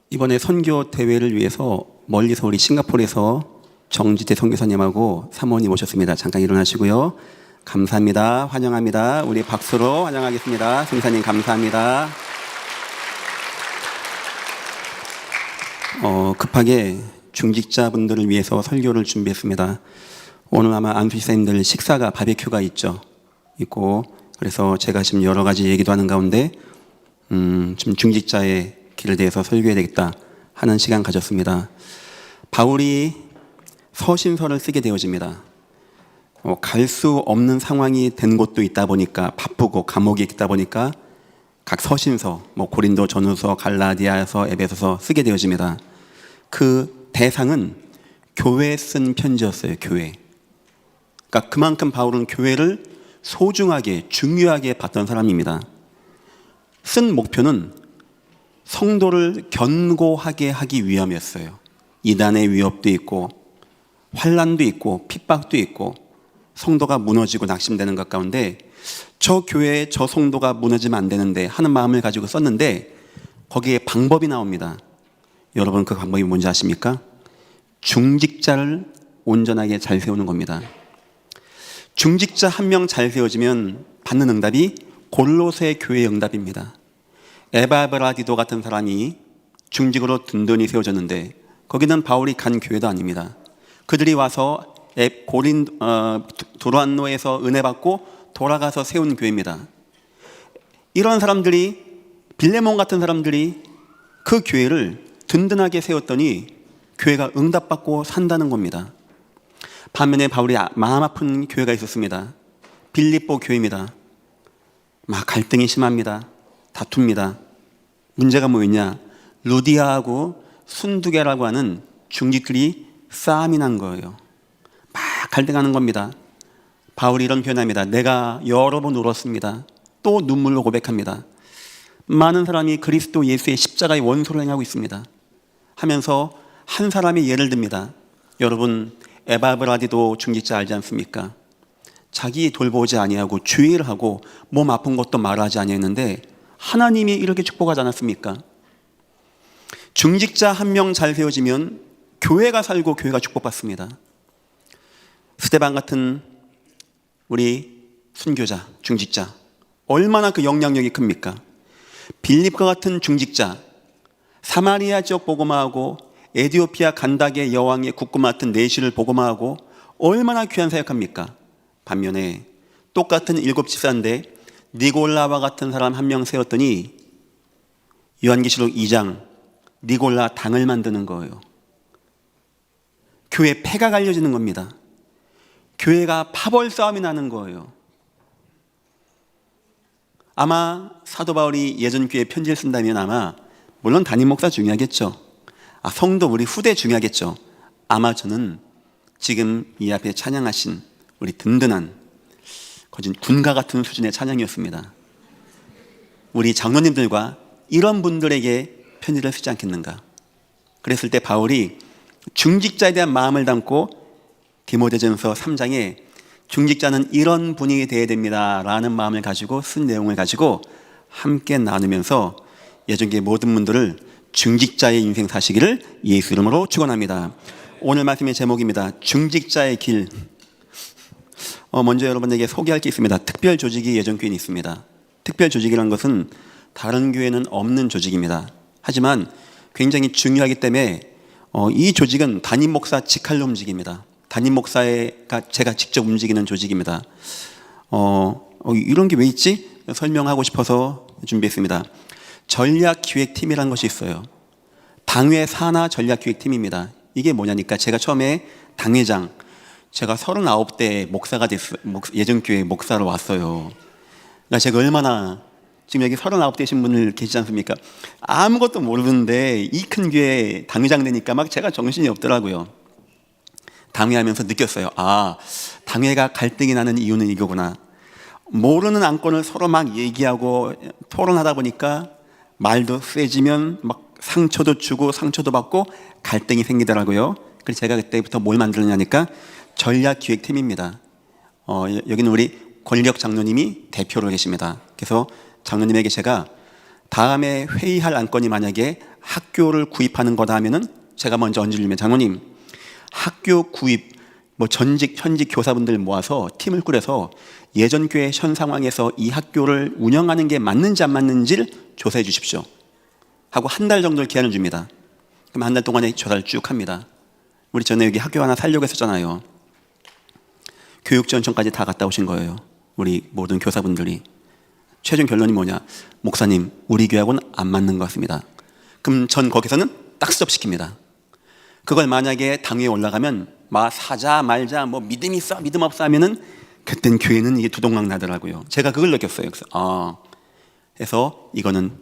이번에 선교 대회를 위해서 멀리서 우리 싱가포르에서 정지태 선교사님하고 사모님 오셨습니다. 잠깐 일어나시고요. 감사합니다. 환영합니다. 우리 박수로 환영하겠습니다. 선교사님 감사합니다. 급하게 중직자분들을 위해서 설교를 준비했습니다. 오늘 아마 안수지사님들 식사가 바베큐가 있고 그래서 제가 지금 여러 가지 얘기도 하는 가운데 지금 중직자의 길에 대해서 설교해야 되겠다 하는 시간 가졌습니다. 바울이 서신서를 쓰게 되어집니다. 갈 수 없는 상황이 된 곳도 있다 보니까 바쁘고 감옥에 있다 보니까 각 서신서, 고린도 전후서, 갈라디아서, 에베소서 쓰게 되어집니다. 그 대상은 교회에 쓴 편지였어요. 교회. 그러니까 그만큼 바울은 교회를 소중하게, 중요하게 봤던 사람입니다. 쓴 목표는 성도를 견고하게 하기 위함이었어요. 이단의 위협도 있고 환난도 있고 핍박도 있고 성도가 무너지고 낙심되는 것 가운데 저 교회에 저 성도가 무너지면 안 되는데 하는 마음을 가지고 썼는데 거기에 방법이 나옵니다. 여러분 그 방법이 뭔지 아십니까? 중직자를 온전하게 잘 세우는 겁니다. 중직자 한 명 잘 세워지면 받는 응답이 골로새 교회의 응답입니다. 에바브라디도 같은 사람이 중직으로 든든히 세워졌는데 거기는 바울이 간 교회도 아닙니다. 그들이 와서 두란노에서 은혜 받고 돌아가서 세운 교회입니다. 이런 사람들이 빌레몬 같은 사람들이 그 교회를 든든하게 세웠더니 교회가 응답받고 산다는 겁니다. 반면에 바울이 마음 아픈 교회가 있었습니다. 빌립보 교회입니다. 막 갈등이 심합니다. 다툽니다. 문제가 뭐였냐? 루디아하고 순두개라고 하는 중직들이 싸움이 난 거예요. 막 갈등하는 겁니다. 바울이 이런 표현합니다. 내가 여러 번 울었습니다. 또 눈물로 고백합니다. 많은 사람이 그리스도 예수의 십자가의 원소를 행하고 있습니다. 하면서 한 사람이 예를 듭니다. 여러분 에바브라디도 중직자 알지 않습니까? 자기 돌보지 아니하고 주의를 하고 몸 아픈 것도 말하지 아니했는데 하나님이 이렇게 축복하지 않았습니까? 중직자 한 명 잘 세워지면 교회가 살고 교회가 축복받습니다. 스데반 같은 우리 순교자, 중직자 얼마나 그 영향력이 큽니까? 빌립과 같은 중직자 사마리아 지역 복음화하고 에디오피아 간닥의 여왕의 국구 맡은 내시를 복음화하고 얼마나 귀한 사역합니까? 반면에 똑같은 일곱 집사인데 니골라와 같은 사람 한 명 세웠더니 요한계시록 2장 니골라 당을 만드는 거예요. 교회 폐가 갈려지는 겁니다. 교회가 파벌 싸움이 나는 거예요. 아마 사도 바울이 예전 교회에 편지를 쓴다면 아마 물론 담임 목사 중요하겠죠. 성도 우리 후대 중요하겠죠. 아마 저는 지금 이 앞에 찬양하신 우리 든든한 거진 군가 같은 수준의 찬양이었습니다. 우리 장로님들과 이런 분들에게 편지를 쓰지 않겠는가. 그랬을 때 바울이 중직자에 대한 마음을 담고 디모데전서 3장에 중직자는 이런 분이 되어야 됩니다 라는 마음을 가지고 쓴 내용을 가지고 함께 나누면서 예전계 모든 분들을 중직자의 인생 사시기를 예수 이름으로 축원합니다. 오늘 말씀의 제목입니다. 중직자의 길. 먼저 여러분에게 소개할 게 있습니다. 특별 조직이 예전 교회에 있습니다. 특별 조직이라는 것은 다른 교회는 없는 조직입니다. 하지만 굉장히 중요하기 때문에 이 조직은 담임 목사 직할로 움직입니다. 담임 목사가 제가 직접 움직이는 조직입니다. 이런 게 왜 있지? 설명하고 싶어서 준비했습니다. 전략기획팀이라는 것이 있어요. 당회 산하 전략기획팀입니다. 이게 뭐냐니까 제가 처음에 당회장, 제가 39대 목사가 됐어요. 예전교회 목사로 왔어요. 그러니까 제가 얼마나 지금 여기 39대신 분들 계시지 않습니까? 아무것도 모르는데 이 큰 교회 당회장 되니까 막 제가 정신이 없더라고요. 당회하면서 느꼈어요. 당회가 갈등이 나는 이유는 이거구나. 모르는 안건을 서로 막 얘기하고 토론하다 보니까 말도 세지면 막 상처도 주고 상처도 받고 갈등이 생기더라고요. 그래서 제가 그때부터 뭘 만들었냐니까 전략기획팀입니다. 여기는 우리 권력 장로님이 대표로 계십니다. 그래서 장로님에게 제가 다음에 회의할 안건이 만약에 학교를 구입하는 거다 하면은 제가 먼저 얹으려면 장로님, 학교 구입 뭐 현직 교사분들 모아서 팀을 꾸려서 예전 교회 현 상황에서 이 학교를 운영하는 게 맞는지 안 맞는지를 조사해 주십시오 하고 한 달 정도를 기한을 줍니다. 그럼 한 달 동안에 조사를 쭉 합니다. 우리 전에 여기 학교 하나 살려고 했었잖아요. 교육지원청까지 다 갔다 오신 거예요. 우리 모든 교사분들이. 최종 결론이 뭐냐? 목사님, 우리 교회하고는 안 맞는 것 같습니다. 그럼 전 거기서는 딱 스톱시킵니다. 그걸 만약에 당회에 올라가면 막 사자 말자 뭐 믿음 있어 믿음 없어 하면은 그땐 교회는 이게 두동강 나더라고요. 제가 그걸 느꼈어요. 그래서 해서 이거는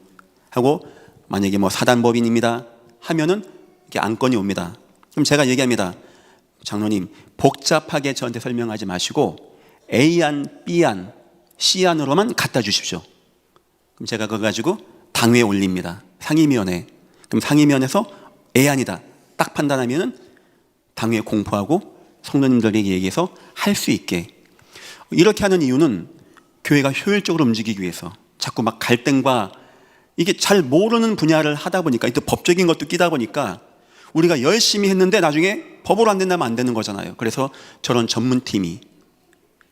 하고 만약에 뭐 사단법인입니다 하면은 이게 안건이 옵니다. 그럼 제가 얘기합니다. 장로님, 복잡하게 저한테 설명하지 마시고 A안, B안, C안으로만 갖다 주십시오. 그럼 제가 그거 가지고 당회에 올립니다. 상임위원회. 그럼 상임위원회에서 A안이다 딱 판단하면은 당회에 공포하고 성도님들에게 얘기해서 할 수 있게. 이렇게 하는 이유는 교회가 효율적으로 움직이기 위해서. 자꾸 막 갈등과 이게 잘 모르는 분야를 하다 보니까 또 법적인 것도 끼다 보니까 우리가 열심히 했는데 나중에 법으로 안 된다면 안 되는 거잖아요. 그래서 저런 전문팀이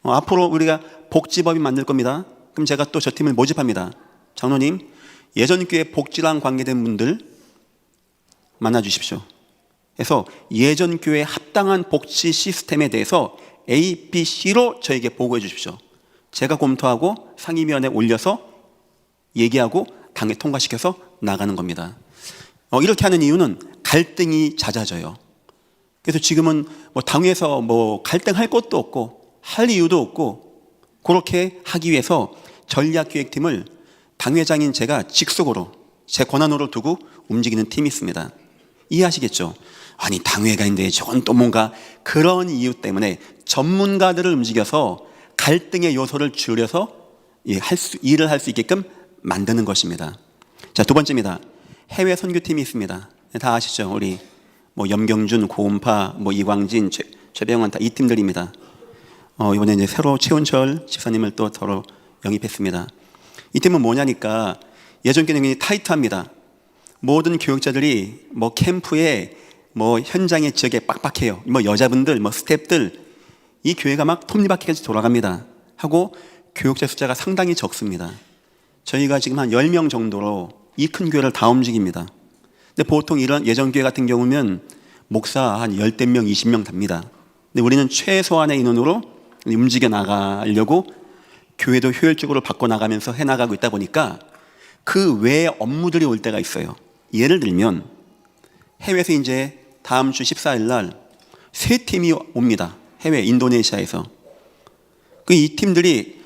앞으로 우리가 복지법이 만들 겁니다. 그럼 제가 또 저 팀을 모집합니다. 장로님, 예전 교회 복지랑 관계된 분들 만나 주십시오. 그래서 예전 교회 합당한 복지 시스템에 대해서 A, B, C로 저에게 보고해 주십시오. 제가 검토하고 상임위원회에 올려서 얘기하고 당에 통과시켜서 나가는 겁니다. 이렇게 하는 이유는 갈등이 잦아져요. 그래서 지금은 뭐 당에서 뭐 갈등할 것도 없고 할 이유도 없고 그렇게 하기 위해서 전략기획팀을 당회장인 제가 직속으로 제 권한으로 두고 움직이는 팀이 있습니다. 이해하시겠죠? 아니 당회가 있는데 저건 또 뭔가 그런 이유 때문에 전문가들을 움직여서 갈등의 요소를 줄여서 일을 할 수 있게끔 만드는 것입니다. 자, 두 번째입니다. 해외 선교팀이 있습니다. 다 아시죠? 우리 뭐 염경준, 고은파, 뭐 이광진, 최병환 다 이 팀들입니다. 이번에 이제 새로 최운철 집사님을 또 서로 영입했습니다. 이 팀은 뭐냐니까 예전 개념이 타이트합니다. 모든 교육자들이 뭐 캠프에 뭐 현장의 지역에 빡빡해요. 뭐 여자분들, 뭐 스태프들 이 교회가 막 톱니바퀴까지 돌아갑니다. 하고 교육자 숫자가 상당히 적습니다. 저희가 지금 한 10명 정도로 이 큰 교회를 다 움직입니다. 근데 보통 이런 예전교회 같은 경우면 목사 한 10대 명, 20명 답니다. 근데 우리는 최소한의 인원으로 움직여 나가려고 교회도 효율적으로 바꿔나가면서 해나가고 있다 보니까 그 외의 업무들이 올 때가 있어요. 예를 들면 해외에서 이제 다음 주 14일 날 세 팀이 옵니다. 해외 인도네시아에서. 이 팀들이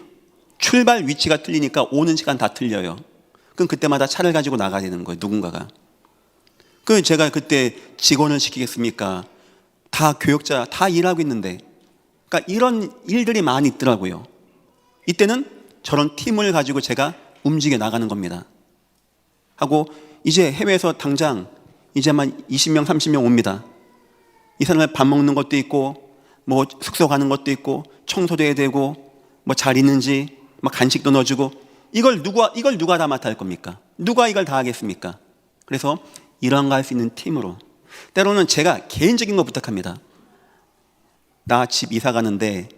출발 위치가 틀리니까 오는 시간 다 틀려요. 그럼 그때마다 차를 가지고 나가야 되는 거예요. 누군가가. 제가 그때 직원을 시키겠습니까? 다 교육자 다 일하고 있는데. 그러니까 이런 일들이 많이 있더라고요. 이때는 저런 팀을 가지고 제가 움직여 나가는 겁니다. 하고 이제 해외에서 당장 이제만 20명, 30명 옵니다. 이 사람들 밥 먹는 것도 있고 뭐 숙소 가는 것도 있고 청소도 해야 되고 뭐 잘 있는지 막 간식도 넣어주고 이걸 누가 다 맡아 할 겁니까? 누가 이걸 다 하겠습니까? 그래서 이런 거 할 수 있는 팀으로 때로는 제가 개인적인 거 부탁합니다. 나 집 이사 가는데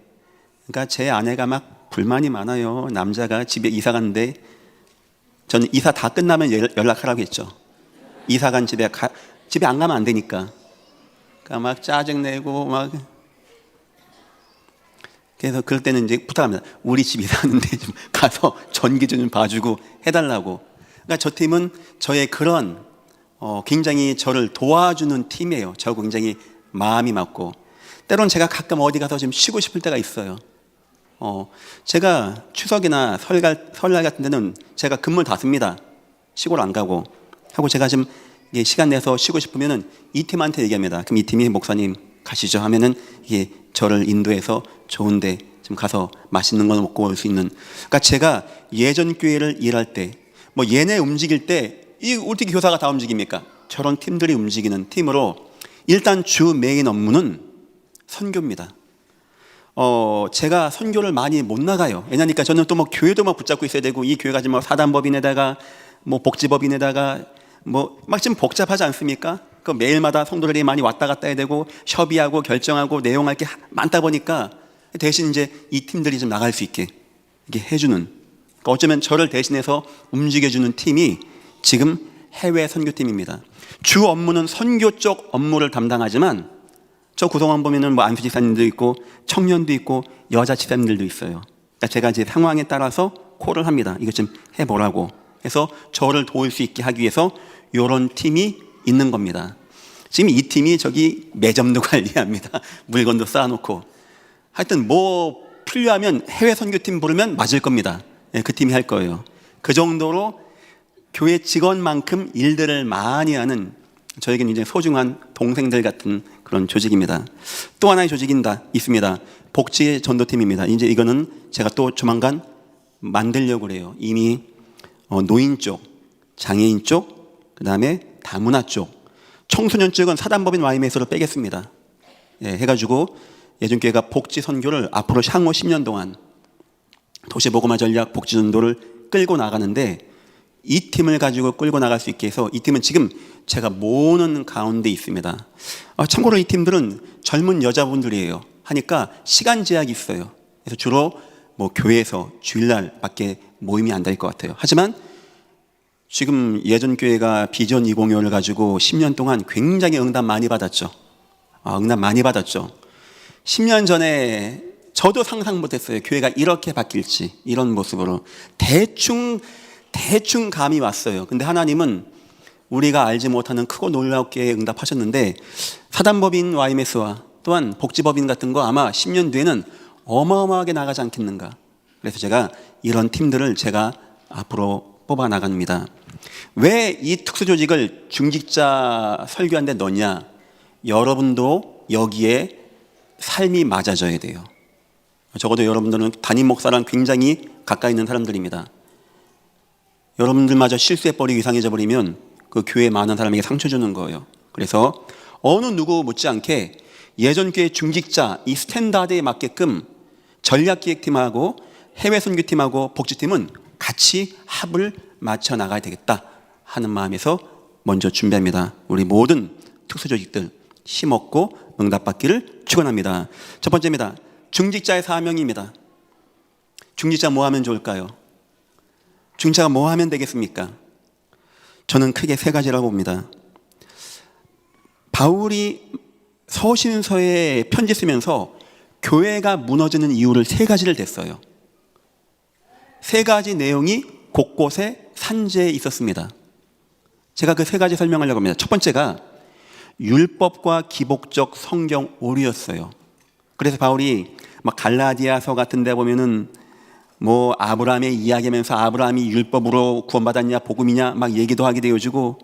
그러니까 제 아내가 막 불만이 많아요. 남자가 집에 이사 갔는데 저는 이사 다 끝나면 연락하라고 했죠. 이사 간 집에 안 가면 안 되니까. 그러니까 막 짜증내고 막 그래서 그럴 때는 이제 부탁합니다. 우리 집 이사 갔는데 좀 가서 전기 좀 봐주고 해달라고. 그러니까 저 팀은 저의 그런 굉장히 저를 도와주는 팀이에요. 저 굉장히 마음이 맞고 때로는 제가 가끔 어디 가서 좀 쉬고 싶을 때가 있어요. 제가 추석이나 설날 같은 데는 제가 근무를 다 씁니다. 시골 안 가고 하고 제가 좀 시간 내서 쉬고 싶으면은 이 팀한테 얘기합니다. 그럼 이 팀이 목사님 가시죠 하면은 이게 저를 인도해서 좋은데 좀 가서 맛있는 거 먹고 올 수 있는. 그러니까 제가 예전 교회를 일할 때 뭐 얘네 움직일 때 이 어떻게 교사가 다 움직입니까? 저런 팀들이 움직이는 팀으로 일단 주 메인 업무는 선교입니다. 제가 선교를 많이 못 나가요. 왜냐니까 저는 또 뭐 교회도 막 붙잡고 있어야 되고 이 교회가 지금 뭐 사단법인에다가 뭐 복지법인에다가 뭐 막 좀 복잡하지 않습니까? 그 매일마다 성도들이 많이 왔다 갔다 해야 되고 협의하고 결정하고 내용할 게 많다 보니까 대신 이제 이 팀들이 좀 나갈 수 있게 이렇게 해주는, 그러니까 어쩌면 저를 대신해서 움직여주는 팀이 지금 해외 선교팀입니다. 주 업무는 선교 쪽 업무를 담당하지만 저 구성원 보면은 뭐 안수 지사님도 있고 청년도 있고 여자 지사님들도 있어요. 그러니까 제가 이제 상황에 따라서 콜을 합니다. 이거 좀 해보라고 해서 저를 도울 수 있게 하기 위해서 이런 팀이 있는 겁니다. 지금 이 팀이 저기 매점도 관리합니다. 물건도 쌓아놓고. 하여튼 뭐 필요하면 해외 선교팀 부르면 맞을 겁니다. 그 팀이 할 거예요. 그 정도로 교회 직원만큼 일들을 많이 하는 저에게는 이제 소중한 동생들 같은 그런 조직입니다. 또 하나의 조직이 있습니다. 복지 전도팀입니다. 이제 이거는 제가 또 조만간 만들려고 그래요. 이미 노인 쪽, 장애인 쪽, 그 다음에 다문화 쪽, 청소년 쪽은 사단법인 YMS로 빼겠습니다. 해가지고 예전교회가 복지 선교를 앞으로 향후 10년 동안 도시보고마 전략 복지 전도를 끌고 나가는데 이 팀을 가지고 끌고 나갈 수 있게 해서 이 팀은 지금 제가 모으는 가운데 있습니다. 참고로 이 팀들은 젊은 여자분들이에요. 하니까 시간 제약이 있어요. 그래서 주로 뭐 교회에서 주일날 밖에 모임이 안 될 것 같아요. 하지만 지금 예전교회가 비전 2025를 가지고 10년 동안 굉장히 응답 많이 받았죠. 응답 많이 받았죠. 10년 전에 저도 상상 못했어요. 교회가 이렇게 바뀔지, 이런 모습으로. 대충 감이 왔어요. 근데 하나님은 우리가 알지 못하는 크고 놀랍게 응답하셨는데 사단법인 YMS와 또한 복지법인 같은 거 아마 10년 뒤에는 어마어마하게 나가지 않겠는가. 그래서 제가 이런 팀들을 제가 앞으로 뽑아 나갑니다. 왜 이 특수조직을 중직자 설교하는 데 넣냐? 여러분도 여기에 삶이 맞아져야 돼요. 적어도 여러분들은 담임 목사랑 굉장히 가까이 있는 사람들입니다. 여러분들마저 실수해버리고 이상해져 버리면 그 교회 많은 사람에게 상처 주는 거예요. 그래서 어느 누구 못지않게 예전교회 중직자 이 스탠다드에 맞게끔 전략기획팀하고 해외 선교팀하고 복지팀은 같이 합을 맞춰 나가야 되겠다 하는 마음에서 먼저 준비합니다. 우리 모든 특수조직들 힘없고 응답받기를 축원합니다. 첫 번째입니다. 중직자의 사명입니다. 중직자 뭐 하면 좋을까요? 중직자가 뭐 하면 되겠습니까? 저는 크게 세 가지라고 봅니다. 바울이 서신서에 편지 쓰면서 교회가 무너지는 이유를 세 가지를 댔어요. 세 가지 내용이 곳곳에 산재에 있었습니다. 제가 그 세 가지 설명하려고 합니다. 첫 번째가 율법과 기복적 성경 오류였어요. 그래서 바울이 막 갈라디아서 같은 데 보면은 뭐 아브라함의 이야기하면서 아브라함이 율법으로 구원받았냐 복음이냐 막 얘기도 하게 되어지고,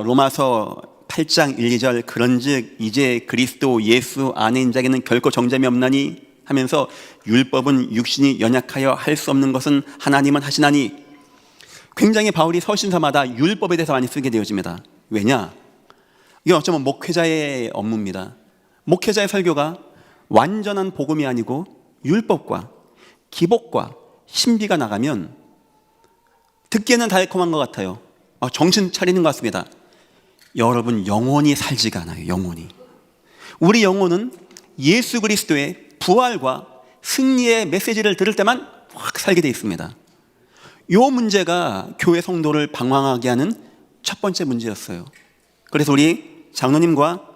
로마서 8장 1, 2절 그런즉 이제 그리스도 예수 안에 있는 자에게는 결코 정죄함이 없나니 하면서 율법은 육신이 연약하여 할 수 없는 것은 하나님은 하시나니, 굉장히 바울이 서신서마다 율법에 대해서 많이 쓰게 되어집니다. 왜냐? 이게 어쩌면 목회자의 업무입니다. 목회자의 설교가 완전한 복음이 아니고 율법과 기복과 신비가 나가면 듣기에는 달콤한 것 같아요. 정신 차리는 것 같습니다. 여러분 영혼이 살지가 않아요. 영혼이. 우리 영혼은 예수 그리스도의 부활과 승리의 메시지를 들을 때만 확 살게 되어 있습니다. 이 문제가 교회 성도를 방황하게 하는 첫 번째 문제였어요. 그래서 우리 장로님과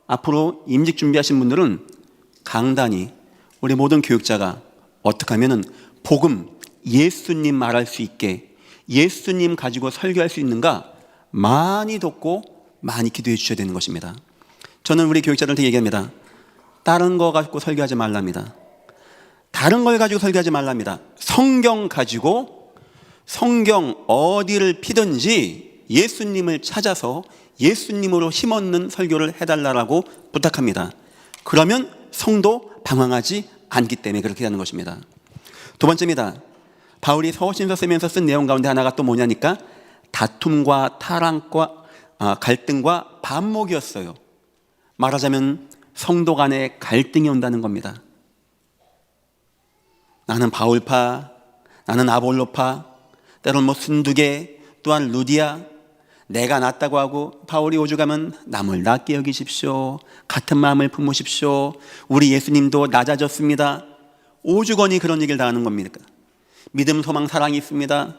앞으로 임직 준비하신 분들은 강단이, 우리 모든 교육자가 어떻게 하면 복음, 예수님 말할 수 있게 예수님 가지고 설교할 수 있는가 많이 듣고 많이 기도해 주셔야 되는 것입니다. 저는 우리 교육자들한테 얘기합니다. 다른 거 가지고 설교하지 말랍니다. 다른 걸 가지고 설교하지 말랍니다. 성경 가지고 성경 어디를 피든지 예수님을 찾아서 예수님으로 힘없는 설교를 해달라고 부탁합니다. 그러면 성도 방황하지 않기 때문에 그렇게 하는 것입니다. 두 번째입니다. 바울이 서신서 쓰면서 쓴 내용 가운데 하나가 또 뭐냐니까 다툼과 타락과 갈등과 반목이었어요. 말하자면 성도 간에 갈등이 온다는 겁니다. 나는 바울파, 나는 아볼로파, 때로는 순두개, 또한 루디아, 내가 낫다고 하고 바울이 오죽하면 남을 낫게 여기십시오. 같은 마음을 품으십시오. 우리 예수님도 낮아졌습니다. 오죽하니 그런 얘기를 다 하는 겁니까? 믿음, 소망, 사랑이 있습니다.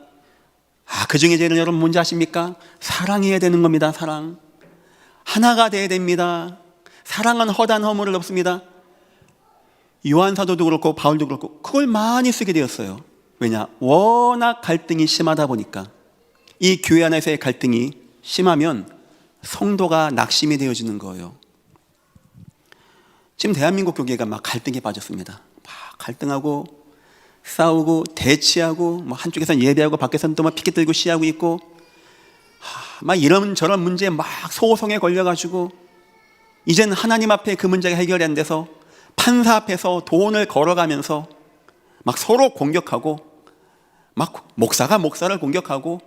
그 중에 제일 여러분 뭔지 아십니까? 사랑해야 되는 겁니다. 사랑. 하나가 돼야 됩니다. 사랑은 허단 허물을 없습니다. 요한 사도도 그렇고 바울도 그렇고 그걸 많이 쓰게 되었어요. 왜냐? 워낙 갈등이 심하다 보니까. 이 교회 안에서의 갈등이 심하면 성도가 낙심이 되어지는 거예요. 지금 대한민국 교회가 막 갈등에 빠졌습니다. 막 갈등하고 싸우고 대치하고 뭐 한쪽에서는 예배하고 밖에서는 또 막 피켓 들고 시위하고 있고 막 이런저런 문제에 막 소송에 걸려가지고 이제는 하나님 앞에 그 문제가 해결이 안 돼서 판사 앞에서 돈을 걸어가면서 막 서로 공격하고 막 목사가 목사를 공격하고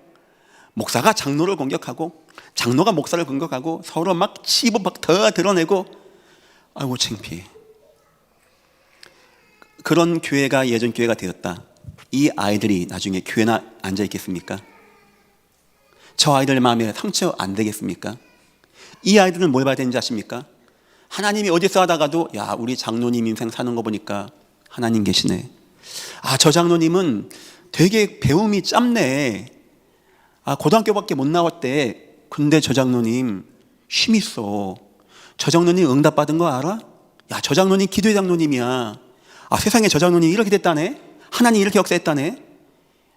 목사가 장로를 공격하고 장로가 목사를 공격하고 서로 막 치부 막 더 드러내고 아이고 창피해. 그런 교회가 예전 교회가 되었다. 이 아이들이 나중에 교회나 앉아 있겠습니까? 저 아이들 마음에 상처 안 되겠습니까? 이 아이들은 뭘 봐야 되는지 아십니까? 하나님이 어디서 하다가도 야 우리 장로님 인생 사는 거 보니까 하나님 계시네. 저 장로님은 되게 배움이 짧네. 고등학교밖에 못 나왔대. 근데 저 장로님 힘 있어. 저 장로님 응답받은 거 알아? 야, 저 장로님 기도의 장로님이야. 세상에 저 장로님 이렇게 됐다네. 하나님 이렇게 역사했다네.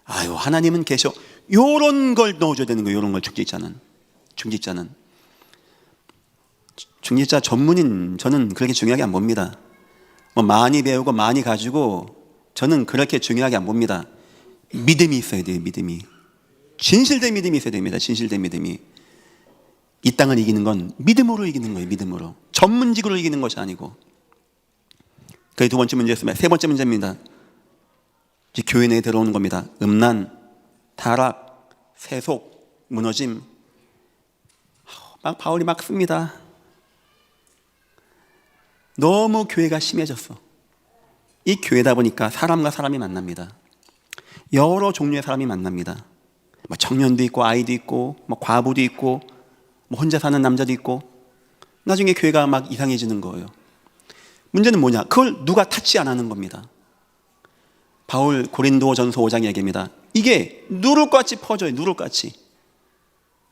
아유, 하나님은 계셔. 요런 걸 넣어줘야 되는 거예요. 요런 걸 중직자는 중직자 전문인 저는 그렇게 중요하게 안 봅니다. 뭐 많이 배우고 많이 가지고 저는 그렇게 중요하게 안 봅니다. 믿음이 있어야 돼요. 믿음이. 진실된 믿음이 있어야 됩니다. 진실된 믿음이. 이 땅을 이기는 건 믿음으로 이기는 거예요. 믿음으로. 전문직으로 이기는 것이 아니고. 그게 두 번째 문제였습니다. 세 번째 문제입니다. 이제 교회 내에 들어오는 겁니다. 음란, 타락, 세속, 무너짐. 막 바울이 막 씁니다. 너무 교회가 심해졌어. 이 교회다 보니까 사람과 사람이 만납니다. 여러 종류의 사람이 만납니다. 뭐 청년도 있고 아이도 있고 뭐 과부도 있고 뭐 혼자 사는 남자도 있고 나중에 교회가 막 이상해지는 거예요. 문제는 뭐냐? 그걸 누가 타치 안 하는 겁니다. 바울 고린도전서 5장 얘기입니다. 이게 누룩같이 퍼져요. 누룩같이.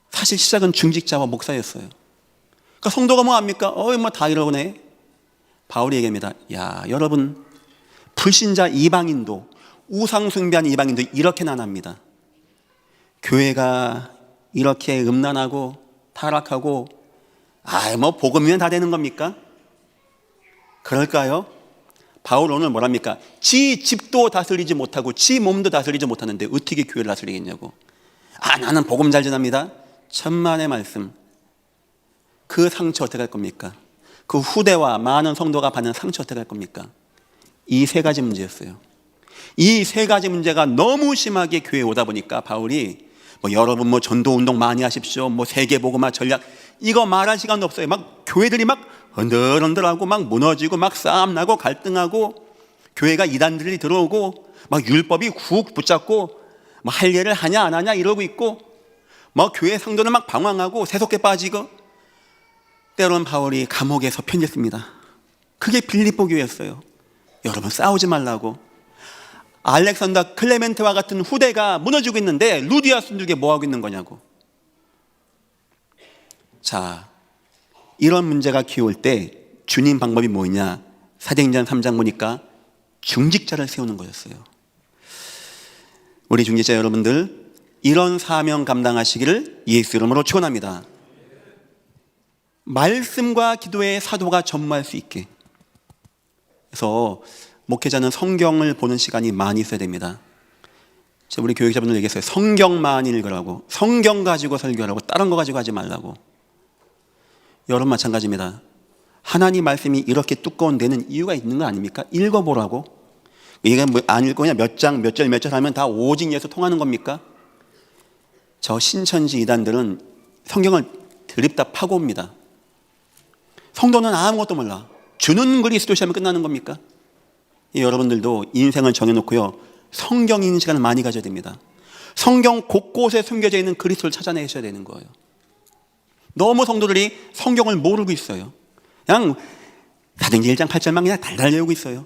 사실 시작은 중직자와 목사였어요. 그러니까 성도가 뭐 합니까? 뭐 다 이러네. 바울이 얘기합니다. 야, 여러분 불신자 이방인도 우상 숭배하는 이방인도 이렇게 나납니다. 교회가 이렇게 음란하고 타락하고 뭐 복음이면 다 되는 겁니까? 그럴까요? 바울 오늘 뭐랍니까? 지 집도 다스리지 못하고 지 몸도 다스리지 못하는데 어떻게 교회를 다스리겠냐고. 나는 복음 잘 전합니다. 천만의 말씀. 그 상처 어떻게 할 겁니까? 그 후대와 많은 성도가 받는 상처 어떻게 할 겁니까? 이 세 가지 문제였어요. 이 세 가지 문제가 너무 심하게 교회에 오다 보니까 바울이 여러분 전도 운동 많이 하십시오. 세계복음화 전략 이거 말할 시간도 없어요. 막 교회들이 막 흔들흔들하고 막 무너지고 막 싸움 나고 갈등하고 교회가 이단들이 들어오고 막 율법이 훅 붙잡고 할 일을 하냐 안 하냐 이러고 있고 교회 상도는 막 방황하고 세속에 빠지고 때로는 바울이 감옥에서 편지했습니다. 그게 빌립보 교회였어요. 여러분 싸우지 말라고. 알렉산더 클레멘트와 같은 후대가 무너지고 있는데 루디아 순두개 뭐하고 있는 거냐고. 자, 이런 문제가 기올 때 주님 방법이 뭐냐? 사도행전 3장 보니까 중직자를 세우는 거였어요. 우리 중직자 여러분들 이런 사명 감당하시기를 예수 이름으로 축원합니다. 말씀과 기도의 사도가 전무할 수 있게. 그래서 목회자는 성경을 보는 시간이 많이 있어야 됩니다. 제가 우리 교육자분들 얘기했어요. 성경만 읽으라고. 성경 가지고 설교하라고. 다른 거 가지고 하지 말라고. 여러분 마찬가지입니다. 하나님 말씀이 이렇게 두꺼운 데는 이유가 있는 거 아닙니까? 읽어보라고. 이게 안 읽고 그냥 몇 장, 몇 절, 몇 절 하면 다 오직 예수 통하는 겁니까? 저 신천지 이단들은 성경을 드립다 파고옵니다. 성도는 아무것도 몰라. 주는 그리스도시 하면 끝나는 겁니까? 여러분들도 인생을 정해놓고요. 성경 읽는 시간을 많이 가져야 됩니다. 성경 곳곳에 숨겨져 있는 그리스도를 찾아내셔야 되는 거예요. 너무 성도들이 성경을 모르고 있어요. 그냥 사도행전 1장 8절만 그냥 달달 외우고 있어요.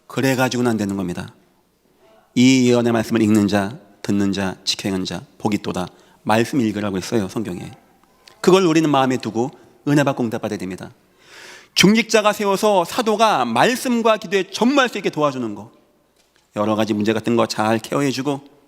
그래가지고는 안 되는 겁니다. 이 예언의 말씀을 읽는 자, 듣는 자, 지켜 행하는 자 복이 있도다. 말씀 읽으라고 했어요, 성경에. 그걸 우리는 마음에 두고 은혜 받고 응답받아야 됩니다. 중직자가 세워서 사도가 말씀과 기도에 전무할 수 있게 도와주는 거, 여러 가지 문제 같은 거 잘 케어해주고,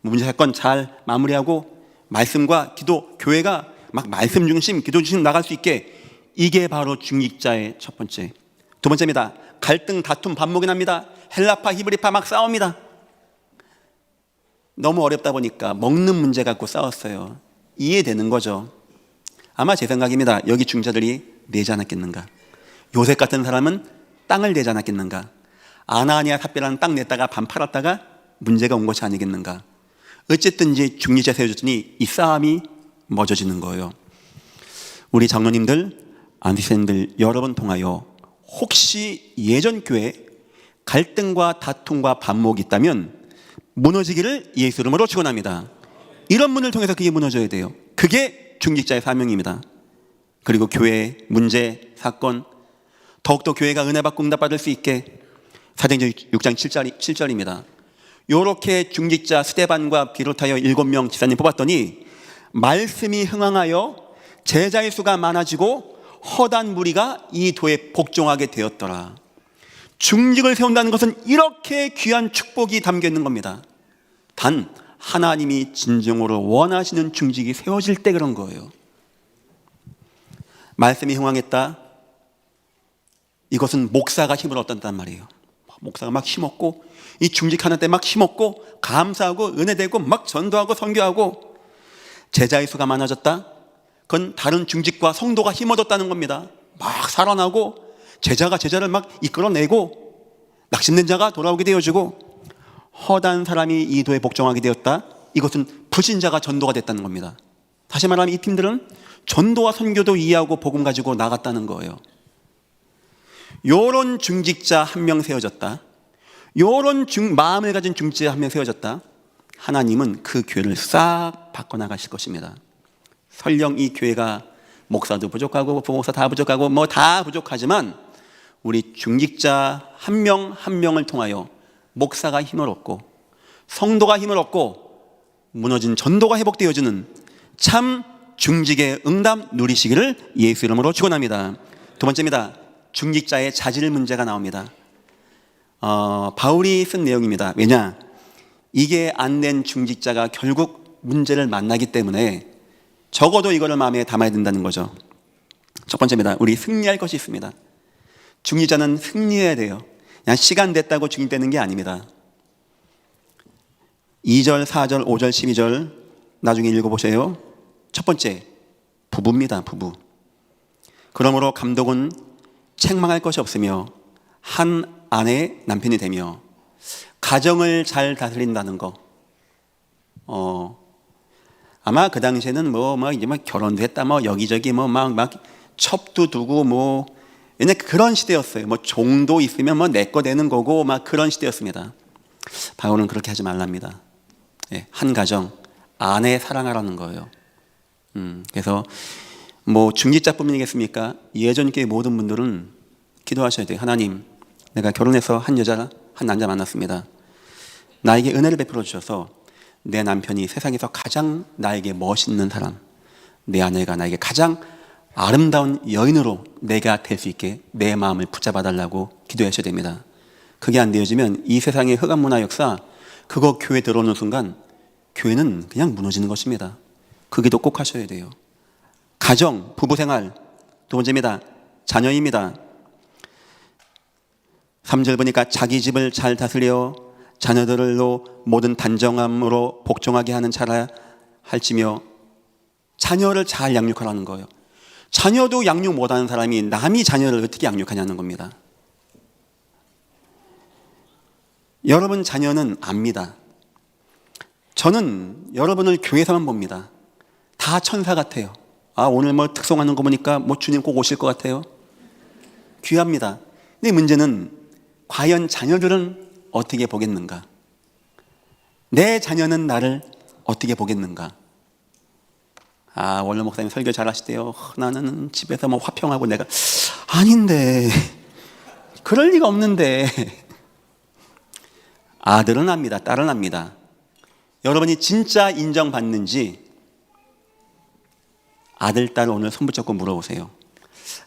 문제 사건 잘 마무리하고, 말씀과 기도, 교회가 막 말씀 중심, 기도 중심 나갈 수 있게, 이게 바로 중직자의 첫 번째. 두 번째입니다. 갈등, 다툼, 반목이 납니다. 헬라파, 히브리파 막 싸웁니다. 너무 어렵다 보니까 먹는 문제 갖고 싸웠어요. 이해되는 거죠. 아마 제 생각입니다. 여기 중자들이 내지 않았겠는가. 요셉 같은 사람은 땅을 내지 않았겠는가. 아나니아 삽비라는 땅 냈다가 반 팔았다가 문제가 온 것이 아니겠는가. 어쨌든지 중직자 세워줬더니 이 싸움이 멎어지는 거예요. 우리 장로님들, 안수생들 여러 번 통하여 혹시 예전 교회 갈등과 다툼과 반목이 있다면 무너지기를 예수 이름으로 축원합니다. 이런 문을 통해서 그게 무너져야 돼요. 그게 중직자의 사명입니다. 그리고 교회의 문제, 사건, 더욱더 교회가 은혜 받고 응답받을 수 있게 사도행전 6장 7절입니다. 요렇게 중직자 스데반과 비롯하여 7명 지사님 뽑았더니 말씀이 흥황하여 제자의 수가 많아지고 허다한 무리가 이 도에 복종하게 되었더라. 중직을 세운다는 것은 이렇게 귀한 축복이 담겨 있는 겁니다. 단 하나님이 진정으로 원하시는 중직이 세워질 때 그런 거예요. 말씀이 흥황했다. 이것은 목사가 힘을 얻었단 말이에요. 목사가 막 힘없고 이 중직하는 때 막 힘없고 감사하고 은혜되고 막 전도하고 선교하고 제자의 수가 많아졌다. 그건 다른 중직과 성도가 힘 얻었다는 겁니다. 막 살아나고 제자가 제자를 막 이끌어내고 낙심된 자가 돌아오게 되어지고 허다한 사람이 이 도에 복종하게 되었다. 이것은 불신자가 전도가 됐다는 겁니다. 다시 말하면 이 팀들은 전도와 선교도 이해하고 복음 가지고 나갔다는 거예요. 요런 중직자 한 명 세워졌다. 요런 마음을 가진 중직자 한 명 세워졌다. 하나님은 그 교회를 싹 바꿔나가실 것입니다. 설령 이 교회가 목사도 부족하고 부목사 다 부족하고 뭐 다 부족하지만 우리 중직자 한 명 한 명을 통하여 목사가 힘을 얻고 성도가 힘을 얻고 무너진 전도가 회복되어지는 참 중직의 응답 누리시기를 예수 이름으로 축원합니다. 두 번째입니다. 중직자의 자질 문제가 나옵니다. 바울이 쓴 내용입니다. 왜냐? 이게 안 된 중직자가 결국 문제를 만나기 때문에 적어도 이거를 마음에 담아야 된다는 거죠. 첫 번째입니다. 우리 승리할 것이 있습니다. 중직자는 승리해야 돼요. 그냥 시간 됐다고 중직되는 게 아닙니다. 2절, 4절, 5절, 12절 나중에 읽어보세요. 첫 번째, 부부입니다. 부부. 그러므로 감독은 책망할 것이 없으며 한 아내의 남편이 되며 가정을 잘 다스린다는 거. 아마 그 당시에는 이제 결혼도 했다, 여기저기 막 첩도 두고 옛날 그런 시대였어요. 종도 있으면 내 거 되는 거고 그런 시대였습니다. 바울은 그렇게 하지 말랍니다. 한 가정, 아내 사랑하라는 거예요. 그래서 중직자뿐이겠습니까? 예전 교회 모든 분들은 기도하셔야 돼요. 하나님, 내가 결혼해서 한 여자, 한 남자 만났습니다. 나에게 은혜를 베풀어 주셔서 내 남편이 세상에서 가장 나에게 멋있는 사람, 내 아내가 나에게 가장 아름다운 여인으로 내가 될 수 있게 내 마음을 붙잡아 달라고 기도하셔야 됩니다. 그게 안 되어지면 이 세상의 흑암 문화 역사, 그거 교회 들어오는 순간 교회는 그냥 무너지는 것입니다. 그 기도 꼭 하셔야 돼요. 가정, 부부생활. 두 번째입니다. 자녀입니다. 3절 보니까 자기 집을 잘 다스려 자녀들로 모든 단정함으로 복종하게 하는 자라 할지며, 자녀를 잘 양육하라는 거예요. 자녀도 양육 못하는 사람이 남이 자녀를 어떻게 양육하냐는 겁니다. 여러분 자녀는 압니다. 저는 여러분을 교회에서만 봅니다. 다 천사 같아요. 오늘 특송하는 거 보니까 주님 꼭 오실 것 같아요. 귀합니다. 근데 문제는 과연 자녀들은 어떻게 보겠는가? 내 자녀는 나를 어떻게 보겠는가? 아, 원로 목사님 설교 잘하시대요. 나는 집에서 뭐 화평하고 내가 아닌데 그럴 리가 없는데. 아들은 압니다. 딸은 압니다. 여러분이 진짜 인정받는지 아들, 딸 오늘 손 붙잡고 물어보세요.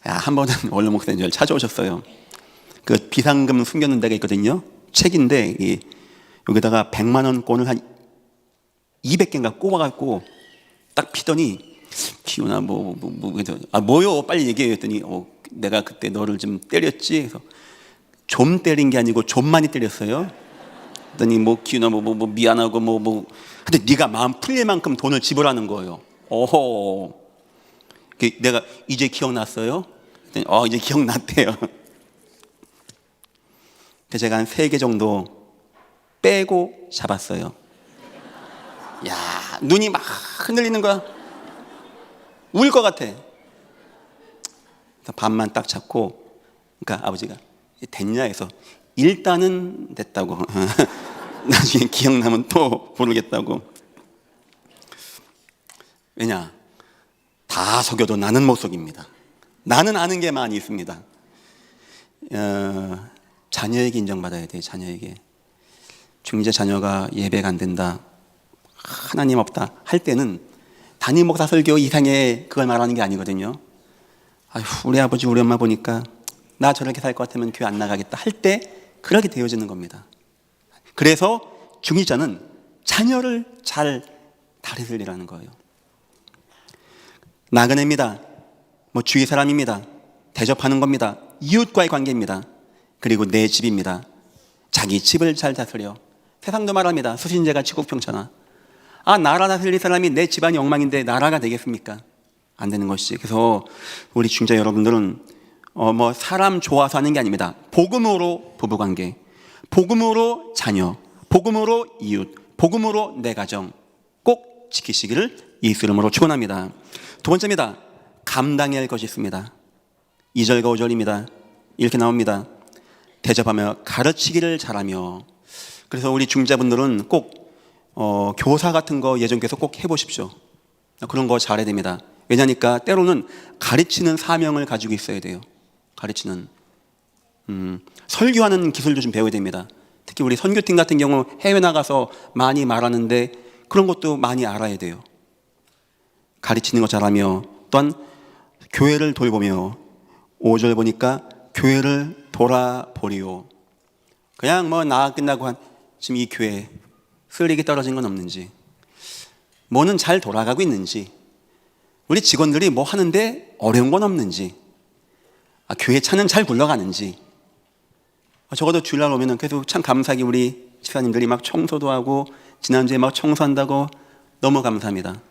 한 번은 원로 목사님 저를 찾아오셨어요. 그 비상금 숨겨놓은 데가 있거든요. 책인데 여기다가 100만 원권을 한 200개인가 꼽아갖고 딱 피더니 기훈아 뭐요 빨리 얘기해 했더니 내가 그때 너를 좀 때렸지. 그래서 좀 때린 게 아니고 좀 많이 때렸어요. 그랬더니 기훈아 미안하고 근데 네가 마음 풀릴 만큼 돈을 지불하는 거예요. 오호. 내가 이제 기억났어요? 그랬더니 이제 기억났대요. 그래서 제가 한 3개 정도 빼고 잡았어요. 야, 눈이 막 흔들리는 거야. 울 것 같아. 그래서 반만 딱 잡고, 그러니까 아버지가 됐냐 해서 일단은 됐다고. 나중에 기억나면 또 부르겠다고. 왜냐? 다 속여도 나는 못 속입니다. 나는 아는 게 많이 있습니다. 자녀에게 인정받아야 돼요. 자녀에게. 중재 자녀가 예배가 안 된다, 하나님 없다 할 때는 담임 목사 설교 이상의 그걸 말하는 게 아니거든요. 아휴, 우리 아버지 우리 엄마 보니까 나 저렇게 살 것 같으면 교회 안 나가겠다 할 때 그렇게 되어지는 겁니다. 그래서 중직자는 자녀를 잘 다스리라는 거예요. 나그네입니다. 주위 사람입니다. 대접하는 겁니다. 이웃과의 관계입니다. 그리고 내 집입니다. 자기 집을 잘 다스려. 세상도 말합니다. 수신제가 지국평천하. 나라 다스릴 사람이 내 집안이 엉망인데 나라가 되겠습니까? 안 되는 것이지. 그래서 우리 중자 여러분들은 사람 좋아서 하는 게 아닙니다. 복음으로 부부관계, 복음으로 자녀, 복음으로 이웃, 복음으로 내 가정 꼭 지키시기를 예수 이름으로 축원합니다. 두 번째입니다. 감당해야 할 것이 있습니다. 2절과 5절입니다. 이렇게 나옵니다. 대접하며 가르치기를 잘하며. 그래서 우리 중자분들은 꼭 교사 같은 거 예전께서 꼭 해보십시오. 그런 거 잘해야 됩니다. 왜냐니까 때로는 가르치는 사명을 가지고 있어야 돼요. 가르치는 설교하는 기술도 좀 배워야 됩니다. 특히 우리 선교팀 같은 경우 해외 나가서 많이 말하는데 그런 것도 많이 알아야 돼요. 가르치는 거 잘하며 또한 교회를 돌보며. 5절 보니까 교회를 돌아보리오. 그냥 나 끝나고 지금 이 교회 쓰레기 떨어진 건 없는지, 뭐는 잘 돌아가고 있는지, 우리 직원들이 뭐 하는데 어려운 건 없는지, 교회 차는 잘 굴러가는지. 적어도 주일날 오면은 그래도 참 감사하게 우리 집사님들이 막 청소도 하고 지난주에 막 청소한다고 너무 감사합니다.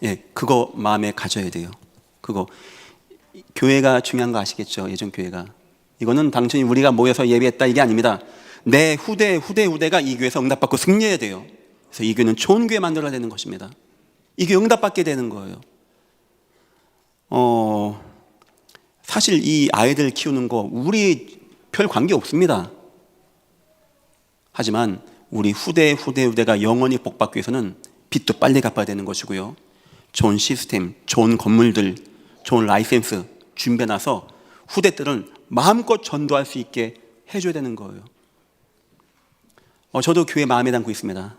예, 그거 마음에 가져야 돼요. 그거 교회가 중요한 거 아시겠죠? 예전 교회가. 이거는 단순히 우리가 모여서 예배했다 이게 아닙니다. 내 후대가 이 교회에서 응답받고 승리해야 돼요. 그래서 이 교회는 좋은 교회 만들어야 되는 것입니다. 이 교회 응답받게 되는 거예요. 사실 이 아이들 키우는 거 우리 별 관계 없습니다. 하지만 우리 후대가 영원히 복받기 위해서는 빚도 빨리 갚아야 되는 것이고요. 좋은 시스템, 좋은 건물들, 좋은 라이센스 준비해놔서 후대들은 마음껏 전도할 수 있게 해줘야 되는 거예요. 저도 교회 마음에 담고 있습니다.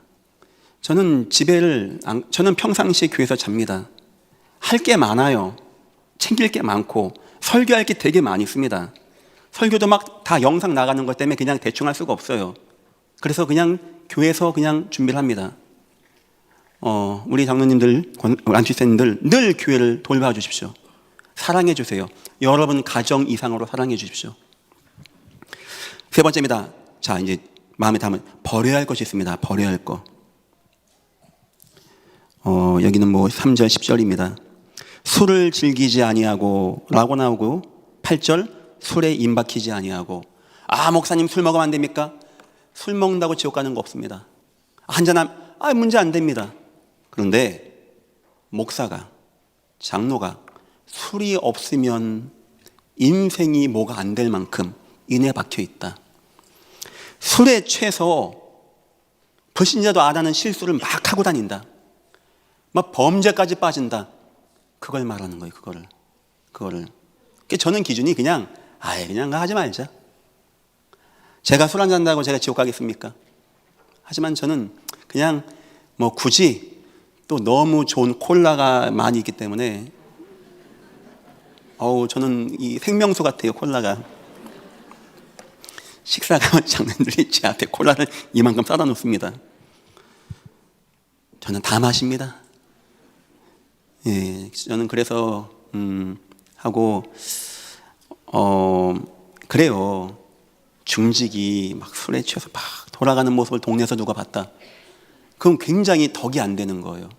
저는 평상시에 교회에서 잡니다. 할 게 많아요. 챙길 게 많고 설교할 게 되게 많이 있습니다. 설교도 막 다 영상 나가는 것 때문에 그냥 대충 할 수가 없어요. 그래서 그냥 교회에서 그냥 준비를 합니다. 우리 장로님들, 안치생님들 늘 교회를 돌봐 주십시오. 사랑해 주세요. 여러분 가정 이상으로 사랑해 주십시오. 세 번째입니다. 자, 이제 마음에 담은 버려야 할 것이 있습니다. 버려야 할 거. 여기는 3절 10절입니다. 술을 즐기지 아니하고 라고 나오고 8절 술에 임박히지 아니하고. 목사님 술 먹으면 안 됩니까? 술 먹는다고 지옥 가는 거 없습니다. 문제 안 됩니다. 그런데 목사가, 장로가 술이 없으면 인생이 뭐가 안 될 만큼 인에 박혀 있다. 술에 취해서 불신자도 안 하는 실수를 막 하고 다닌다. 막 범죄까지 빠진다. 그걸 말하는 거예요. 그거를. 그러니까 저는 기준이 그냥 하지 말자. 제가 술 한잔 한다고 제가 지옥 가겠습니까? 하지만 저는 그냥 뭐 굳이 또 너무 좋은 콜라가 많이 있기 때문에 저는 이 생명수 같아요. 콜라가. 식사가 장난들이 제 앞에 콜라를 이만큼 싸다 놓습니다. 저는 다 마십니다. 예, 저는 그래서 그래요. 중직이 막 술에 취해서 막 돌아가는 모습을 동네에서 누가 봤다. 그럼 굉장히 덕이 안 되는 거예요.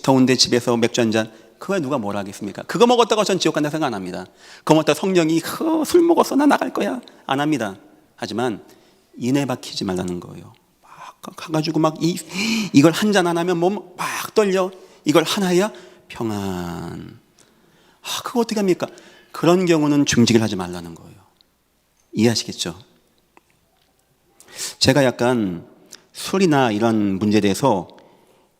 더운데 집에서 맥주 한 잔, 그거에 누가 뭐라 하겠습니까? 그거 먹었다고 전 지옥 간다 생각 안 합니다. 그거 먹다가 성령이 술 먹었어 나 나갈 거야 안 합니다. 하지만 인해 박히지 말라는 거예요. 막 가가지고 막 이걸 한 잔 안 하면 몸 막 떨려. 이걸 하나야 평안. 그거 어떻게 합니까? 그런 경우는 중직을 하지 말라는 거예요. 이해하시겠죠? 제가 약간 술이나 이런 문제에 대해서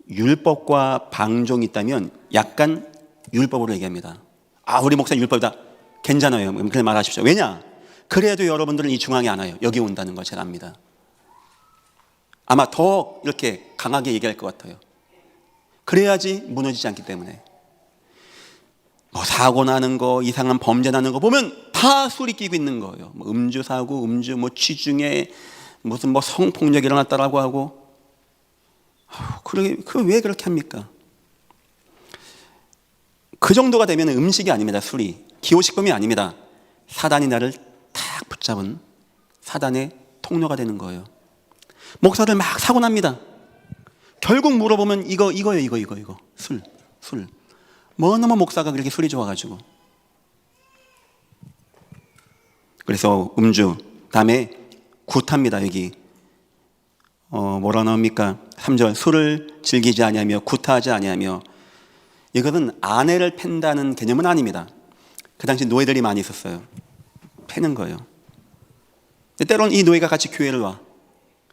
율법과 방종이 있다면 약간 율법으로 얘기합니다. 우리 목사님 율법이다. 괜찮아요. 그렇게 말하십시오. 왜냐? 그래도 여러분들은 이 중앙에 안 와요. 여기 온다는 걸 제가 압니다. 아마 더 이렇게 강하게 얘기할 것 같아요. 그래야지 무너지지 않기 때문에. 뭐 사고 나는 거, 이상한 범죄 나는 거 보면 다 술이 끼고 있는 거예요. 뭐 음주 사고, 뭐 취중에 무슨 뭐 성폭력이 일어났다라고 하고. 왜 그렇게 합니까? 그 정도가 되면 음식이 아닙니다. 술이. 기호식품이 아닙니다. 사단이 나를 탁 붙잡은 사단의 통로가 되는 거예요. 목사들 막 사고 납니다. 결국 물어보면 이거예요. 술. 너무 목사가 그렇게 술이 좋아가지고. 그래서 음주, 다음에 구타입니다. 여기 뭐라 나옵니까? 3절 술을 즐기지 아니하며 구타하지 아니하며. 이것은 아내를 팬다는 개념은 아닙니다. 그 당시 노예들이 많이 있었어요. 패는 거예요. 때로는 이 노예가 같이 교회를 와.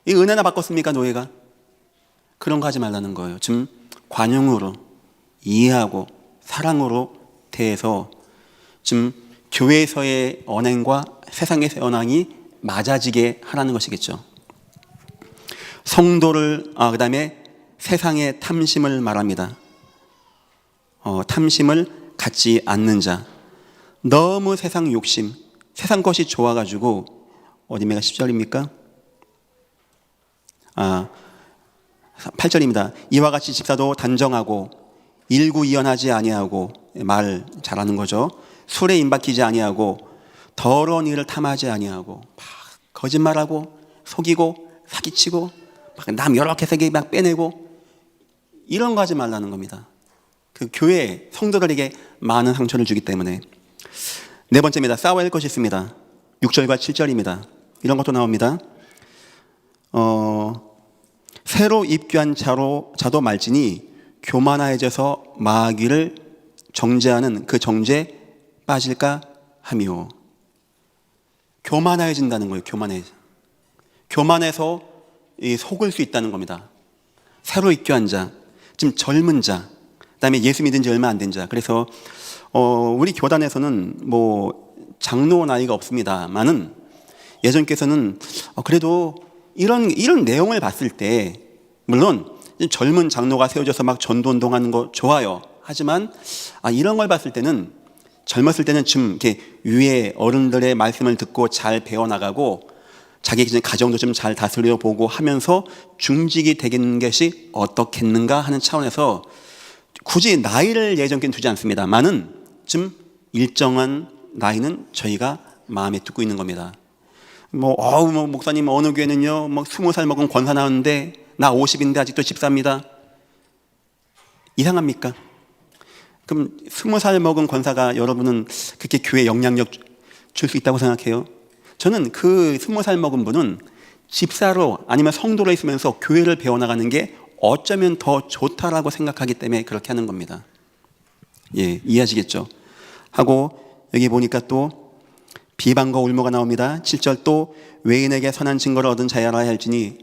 이 은혜나 바꿨습니까? 노예가? 그런 거 하지 말라는 거예요. 좀 관용으로 이해하고 사랑으로 대해서 좀 교회에서의 언행과 세상에서의 언행이 맞아지게 하라는 것이겠죠. 성도를 그 다음에 세상의 탐심을 말합니다. 탐심을 갖지 않는 자. 너무 세상 욕심, 세상 것이 좋아가지고 어디메가 10절입니까? 8절입니다. 이와 같이 집사도 단정하고 일구이연하지 아니하고, 말 잘하는 거죠. 술에 임박히지 아니하고 더러운 일을 탐하지 아니하고, 막 거짓말하고 속이고 사기치고 막 남 여러 개세계 막 빼내고 이런 거 하지 말라는 겁니다. 그 교회 성도들에게 많은 상처를 주기 때문에. 네 번째입니다. 싸워야 할 것이 있습니다. 6절과 7절입니다. 이런 것도 나옵니다. 새로 입교한 자도 말지니 교만하여져서 마귀를 정죄하는 그 정죄에 빠질까 하며. 교만해진다는 거예요. 교만해서 속을 수 있다는 겁니다. 새로 입교한 자, 지금 젊은 자, 그다음에 예수 믿은 지 얼마 안 된 자. 그래서 우리 교단에서는 뭐 장로 나이가 없습니다만은 예전께서는 그래도 이런 내용을 봤을 때 물론 젊은 장로가 세워져서 막 전도운동하는 거 좋아요. 하지만 이런 걸 봤을 때는 젊었을 때는 좀 이렇게 위에 어른들의 말씀을 듣고 잘 배워나가고 자기 가정도 좀 잘 다스려 보고 하면서 중직이 되는 것이 어떻겠는가 하는 차원에서 굳이 나이를 예전께 두지 않습니다만은 좀 일정한 나이는 저희가 마음에 두고 있는 겁니다. 목사님 어느 교회는요 20살 먹은 권사 나오는데 나 50인데 아직도 집사입니다. 이상합니까? 그럼 20살 먹은 권사가 여러분은 그렇게 교회 영향력 줄 수 있다고 생각해요? 저는 그 20살 먹은 분은 집사로 아니면 성도로 있으면서 교회를 배워나가는 게 어쩌면 더 좋다라고 생각하기 때문에 그렇게 하는 겁니다. 예, 이해하시겠죠? 하고 여기 보니까 또 비방과 울모가 나옵니다. 7절 또 외인에게 선한 증거를 얻은 자야라 할지니.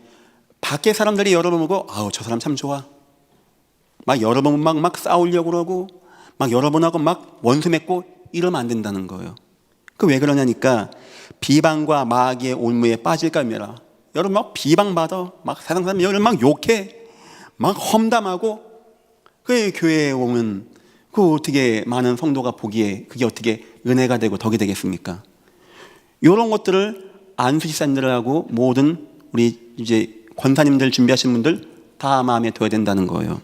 밖에 사람들이 여러분 보고 저 사람 참 좋아. 막 여러분 막 싸우려고 그러고 막 여러분하고 막 원수 맺고 이러면 안 된다는 거예요. 그 왜 그러냐니까 비방과 마귀의 올무에 빠질까 합니다. 여러분 막 비방받아 막 세상 사람 여러분 막 욕해 막 험담하고 그 교회에 오면 그 어떻게 많은 성도가 보기에 그게 어떻게 은혜가 되고 덕이 되겠습니까? 이런 것들을 안수집사님들하고 모든 우리 이제 권사님들 준비하시는 분들 다 마음에 둬야 된다는 거예요.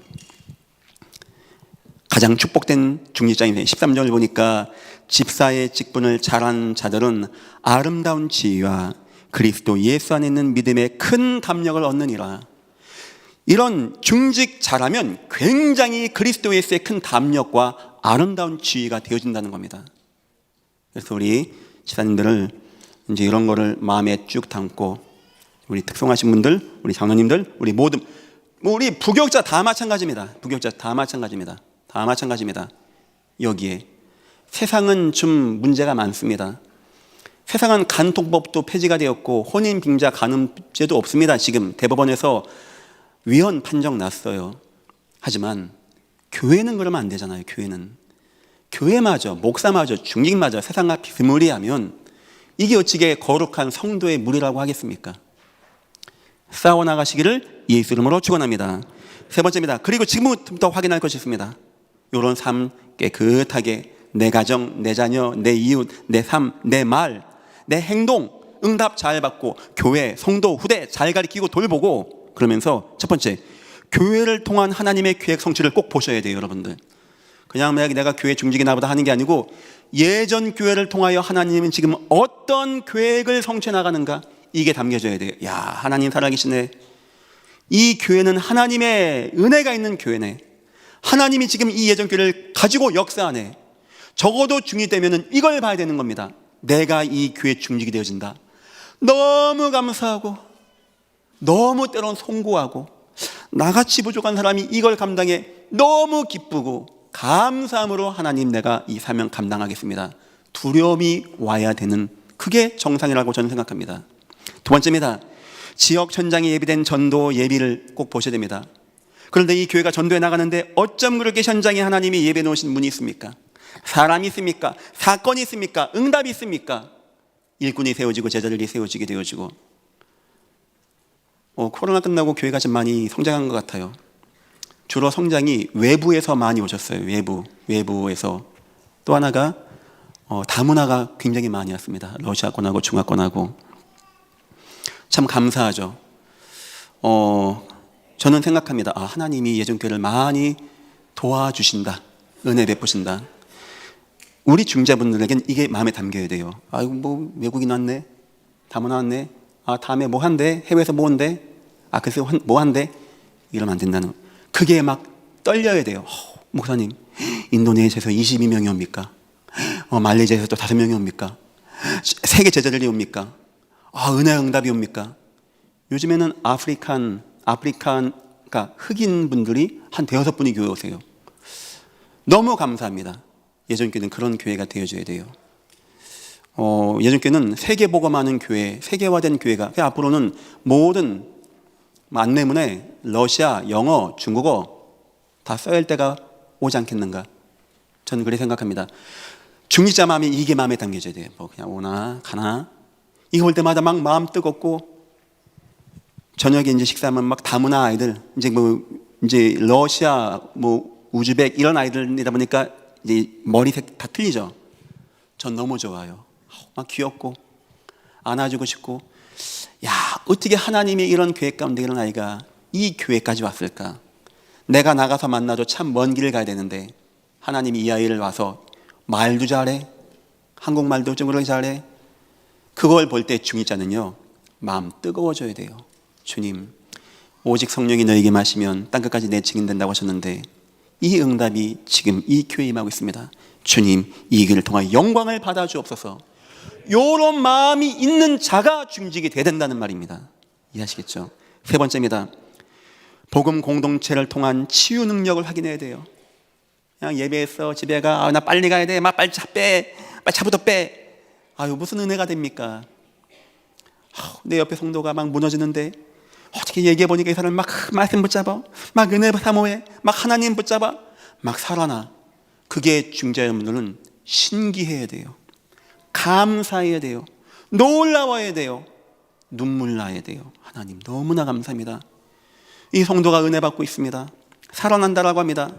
가장 축복된 중직자인데 13절을 보니까 집사의 직분을 잘한 자들은 아름다운 지위와 그리스도 예수 안에 있는 믿음의 큰 담력을 얻느니라. 이런 중직 잘하면 굉장히 그리스도 예수의 큰 담력과 아름다운 지위가 되어진다는 겁니다. 그래서 우리 집사님들을 이제 이런 거를 마음에 쭉 담고 우리 특성하신 분들, 우리 장로님들, 우리 모든 우리 부교육자 다 마찬가지입니다. 부교육자 다 마찬가지입니다. 다 마찬가지입니다. 여기에 세상은 좀 문제가 많습니다. 세상은 간통법도 폐지가 되었고 혼인 빙자 간음죄도 없습니다. 지금 대법원에서 위헌 판정 났어요. 하지만 교회는 그러면 안 되잖아요. 교회마저 목사마저 중직마저 세상과 비스무리하면 이게 어찌게 거룩한 성도의 무리라고 하겠습니까? 싸워나가시기를 예수 이름으로 축원합니다. 세 번째입니다. 그리고 지금부터 확인할 것이 있습니다. 이런 삶 깨끗하게 내 가정, 내 자녀, 내 이웃, 내 삶, 내 말, 내 행동 응답 잘 받고 교회, 성도, 후대 잘 가리키고 돌보고 그러면서 첫 번째 교회를 통한 하나님의 계획 성취를 꼭 보셔야 돼요. 여러분들 그냥 내가 교회 중직이나 보다 하는 게 아니고 예전 교회를 통하여 하나님은 지금 어떤 계획을 성취해 나가는가 이게 담겨져야 돼요. 야, 하나님 살아계시네. 이 교회는 하나님의 은혜가 있는 교회네. 하나님이 지금 이 예전 교회를 가지고 역사하네. 적어도 중이 되면은 이걸 봐야 되는 겁니다. 내가 이 교회 중직이 되어진다. 너무 감사하고 너무 때론 송구하고 나같이 부족한 사람이 이걸 감당해 너무 기쁘고 감사함으로 하나님 내가 이 사명 감당하겠습니다. 두려움이 와야 되는 그게 정상이라고 저는 생각합니다. 두 번째입니다. 지역 현장에 예비된 전도 예비를 꼭 보셔야 됩니다. 그런데 이 교회가 전도해 나가는데 어쩜 그렇게 현장에 하나님이 예배해 놓으신 분이 있습니까? 사람이 있습니까? 사건이 있습니까? 응답이 있습니까? 일꾼이 세워지고 제자들이 세워지게 되어지고 코로나 끝나고 교회가 좀 많이 성장한 것 같아요. 주로 성장이 외부에서 많이 오셨어요. 외부에서. 또 하나가 다문화가 굉장히 많이 왔습니다. 러시아권하고 중화권하고. 참 감사하죠. 저는 생각합니다. 하나님이 예전교회를 많이 도와주신다. 은혜 베푸신다. 우리 중자분들에겐 이게 마음에 담겨야 돼요. 아이고 뭐 외국인 왔네. 다문화 왔네. 다음에 뭐 한대. 해외에서 뭐 한대. 글쎄 뭐 한대. 이러면 안 된다는. 그게 막 떨려야 돼요. 목사님 인도네시아에서 22명이 옵니까? 말레이시아에서 또 5명이 옵니까? 세계 제자들이 옵니까? 은혜 응답이 옵니까? 요즘에는 그러니까 흑인 분들이 한 5분이 교회 오세요. 너무 감사합니다. 예전교회는 그런 교회가 되어줘야 돼요. 예전교회는 세계복음하는 교회, 세계화된 교회가 앞으로는 모든 안내문에 러시아, 영어, 중국어 다 써야 할 때가 오지 않겠는가? 저는 그렇게 생각합니다. 중직자 마음이 이게 마음에 담겨져야 돼요. 그냥 오나 가나 이거 볼 때마다 막 마음 뜨겁고 저녁에 이제 식사하면 막 다문화 아이들 이제 러시아 우즈벡 이런 아이들이다 보니까 이제 머리색 다 틀리죠. 전 너무 좋아요. 막 귀엽고 안아주고 싶고 어떻게 하나님의 이런 계획 가운데 이런 아이가 이 교회까지 왔을까? 내가 나가서 만나도 참 먼 길을 가야 되는데 하나님이 이 아이를 와서 말도 잘해. 한국말도 좀 그렇게 잘해. 그걸 볼 때 중직자는요 마음 뜨거워져야 돼요. 주님 오직 성령이 너에게 마시면 땅끝까지 내 증인 된다고 하셨는데 이 응답이 지금 이 교회에 임하고 있습니다. 주님 이 길을 통하여 영광을 받아 주옵소서. 이런 마음이 있는 자가 중직이 돼야 된다는 말입니다. 이해하시겠죠? 세 번째입니다. 복음 공동체를 통한 치유 능력을 확인해야 돼요. 그냥 예배했어 집에 가 나 빨리 가야 돼 막 빨리 빨리 차부터 빼. 무슨 은혜가 됩니까? 내 옆에 성도가 막 무너지는데 어떻게 얘기해보니까 이 사람 막 말씀 붙잡아, 막 은혜 사모해, 막 하나님 붙잡아, 막 살아나. 그게 중재 여러분들은 신기해야 돼요. 감사해야 돼요. 놀라워야 돼요. 눈물 나야 돼요. 하나님 너무나 감사합니다. 이 성도가 은혜 받고 있습니다. 살아난다라고 합니다.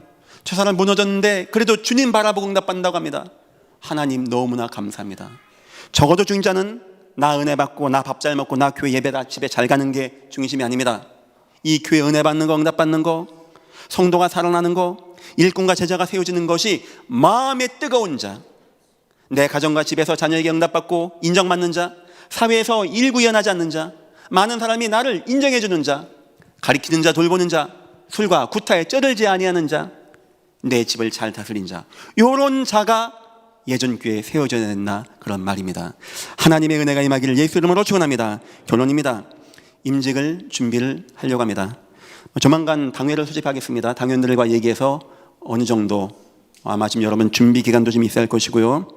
저 사람 무너졌는데 그래도 주님 바라보고 응답받는다고 합니다. 하나님 너무나 감사합니다. 적어도 중자는 나 은혜 받고 나 밥 잘 먹고 나 교회 예배다 집에 잘 가는 게 중심이 아닙니다. 이 교회 은혜 받는 거, 응답 받는 거, 성도가 살아나는 거, 일꾼과 제자가 세워지는 것이 마음에 뜨거운 자, 내 가정과 집에서 자녀에게 응답받고 인정받는 자, 사회에서 일구연하지 않는 자, 많은 사람이 나를 인정해 주는 자, 가리키는 자, 돌보는 자, 술과 구타에 쩌들지 아니하는 자, 내 집을 잘 다스린 자, 요런 자가 예전 교회에 세워져야 된다, 그런 말입니다. 하나님의 은혜가 임하기를 예수 이름으로 축원합니다. 결론입니다. 임직을 준비를 하려고 합니다. 조만간 당회를 소집하겠습니다. 당원들과 얘기해서 어느 정도, 아마 지금 여러분 준비 기간도 좀 있어야 할 것이고요.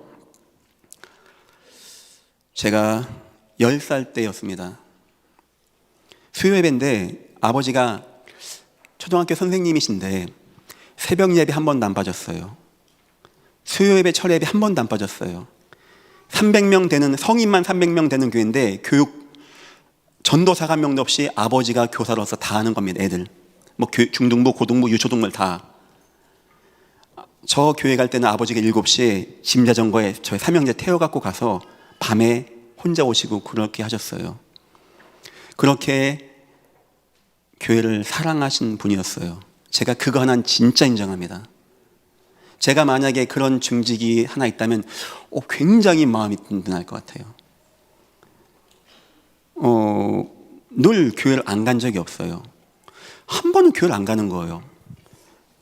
제가 10살 때였습니다. 수요예배인데 아버지가 초등학교 선생님이신데 새벽 예배 한 번도 안 빠졌어요. 수요예배, 철예배 한 번도 안 빠졌어요. 300명 되는, 성인만 300명 되는 교회인데 교육 전도사가 한 명도 없이 아버지가 교사로서 다 하는 겁니다. 애들 뭐 중등부, 고등부, 유초등부 다. 저 교회 갈 때는 아버지가 7시에 짐자전거에 저희 삼형제 태워갖고 가서 밤에 혼자 오시고 그렇게 하셨어요. 그렇게 교회를 사랑하신 분이었어요. 제가 그거 하나는 진짜 인정합니다. 제가 만약에 그런 중직이 하나 있다면 굉장히 마음이 든든할 것 같아요. 늘 교회를 안 간 적이 없어요. 한 번은 교회를 안 가는 거예요.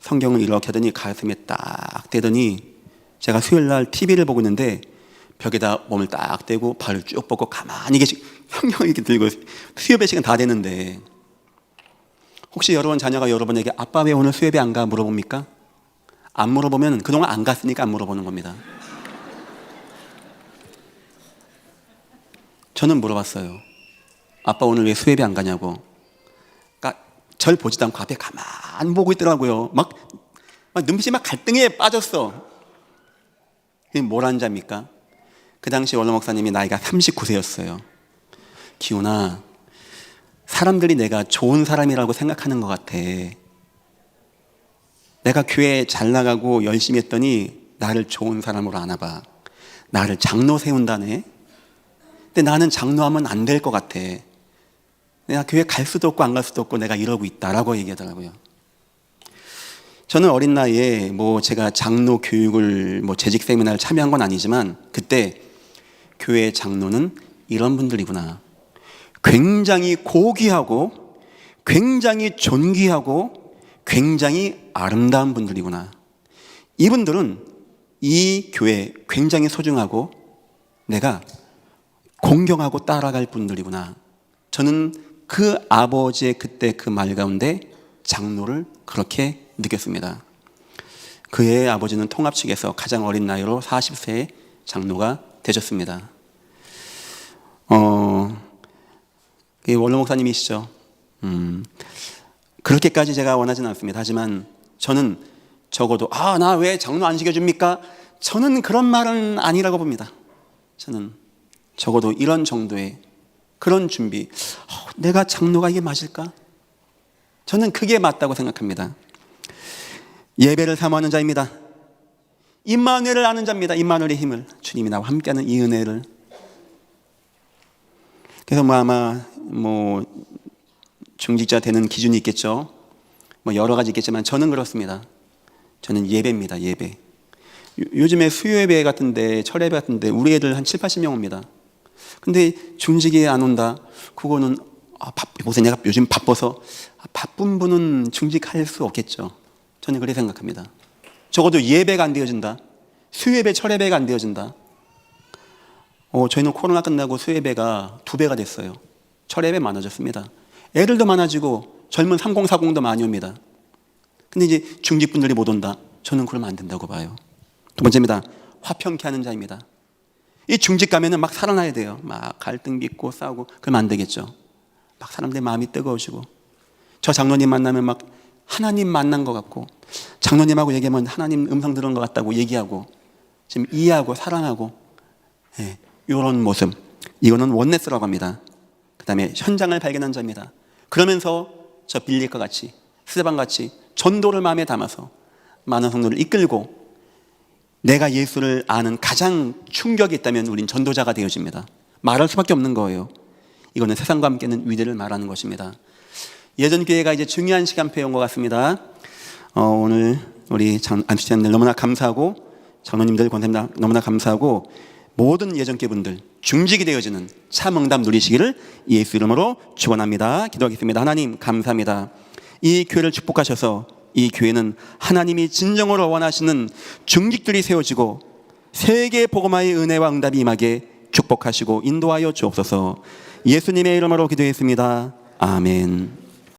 성경을 이렇게 하더니 가슴에 딱 대더니 제가 수요일 날 TV를 보고 있는데 벽에다 몸을 딱 대고 발을 쭉 뻗고 가만히 성경을 이렇게 들고 수요예배 시간 다 되는데, 혹시 여러분 자녀가 여러분에게 아빠 왜 오늘 수요예배 안 가 물어봅니까? 안 물어보면 그동안 안 갔으니까 안 물어보는 겁니다. 저는 물어봤어요. 아빠 오늘 왜 수요예배 안 가냐고. 그러니까 절 보지도 않고 앞에 가만 보고 있더라고요. 막 눈빛이 막 갈등에 빠졌어. 그게 뭘 한 자입니까? 그 당시 원로 목사님이 나이가 39세였어요. 기훈아, 사람들이 내가 좋은 사람이라고 생각하는 것 같아. 내가 교회 잘 나가고 열심히 했더니 나를 좋은 사람으로 아나 봐. 나를 장로 세운다네. 근데 나는 장로하면 안 될 것 같아. 내가 교회 갈 수도 없고 안 갈 수도 없고 내가 이러고 있다라고 얘기하더라고요. 저는 어린 나이에 제가 장로 교육을 재직 세미나를 참여한 건 아니지만 그때 교회 장로는 이런 분들이구나. 굉장히 고귀하고 굉장히 존귀하고 굉장히 아름다운 분들이구나. 이분들은 이 교회 굉장히 소중하고 내가 공경하고 따라갈 분들이구나. 저는 그 아버지의 그때 그 말 가운데 장로를 그렇게 느꼈습니다. 그의 아버지는 통합 측에서 가장 어린 나이로 40세의 장로가 되셨습니다. 원로 목사님이시죠. 그렇게까지 제가 원하지는 않습니다. 하지만 저는 적어도 나 왜 장로 안 시켜줍니까? 저는 그런 말은 아니라고 봅니다. 저는 적어도 이런 정도의 그런 준비, 내가 장로가 이게 맞을까? 저는 그게 맞다고 생각합니다. 예배를 사모하는 자입니다. 임마누엘을 아는 자입니다. 임마누엘의 힘을, 주님이 나와 함께하는 이 은혜를. 그래서 아마 중직자 되는 기준이 있겠죠. 여러 가지 있겠지만 저는 그렇습니다. 저는 예배입니다. 예배. 요즘에 수요예배 같은데 철예배 같은데 우리 애들 한 7, 80명 옵니다. 근데 중직이 안 온다. 그거는 목사님 내가 요즘 바빠서. 바쁜 분은 중직할 수 없겠죠. 저는 그렇게 생각합니다. 적어도 예배가 안 되어진다. 수요예배, 철예배가 안 되어진다. 저희는 코로나 끝나고 수요예배가 2배가 됐어요. 철예배 많아졌습니다. 애들도 많아지고 젊은 3040도 많이 옵니다. 근데 이제 중직분들이 못 온다. 저는 그러면 안 된다고 봐요. 두 번째입니다. 화평케 하는 자입니다. 이 중직 가면은 막 살아나야 돼요. 막 갈등 빚고 싸우고 그러면 안 되겠죠. 막 사람들 마음이 뜨거워지고, 저 장로님 만나면 막 하나님 만난 것 같고, 장로님하고 얘기하면 하나님 음성 들은 것 같다고 얘기하고, 지금 이해하고 사랑하고, 이런 모습, 이거는 원네스라고 합니다. 그 다음에 현장을 발견한 자입니다. 그러면서 저 빌립과 같이, 스데반 같이 전도를 마음에 담아서 많은 성도를 이끌고, 내가 예수를 아는 가장 충격이 있다면 우린 전도자가 되어집니다. 말할 수밖에 없는 거예요. 이거는 세상과 함께는 위대를 말하는 것입니다. 예전 교회가 이제 중요한 시간표에 온 것 같습니다. 오늘 우리 안수자님들 너무나 감사하고, 장로님들 권사님들 너무나 감사하고, 모든 예전교회 분들 중직이 되어지는 참 응답 누리시기를 예수 이름으로 축원합니다. 기도하겠습니다. 하나님 감사합니다. 이 교회를 축복하셔서 이 교회는 하나님이 진정으로 원하시는 중직들이 세워지고 세계 복음화의 은혜와 응답이 임하게 축복하시고 인도하여 주옵소서. 예수님의 이름으로 기도했습니다. 아멘.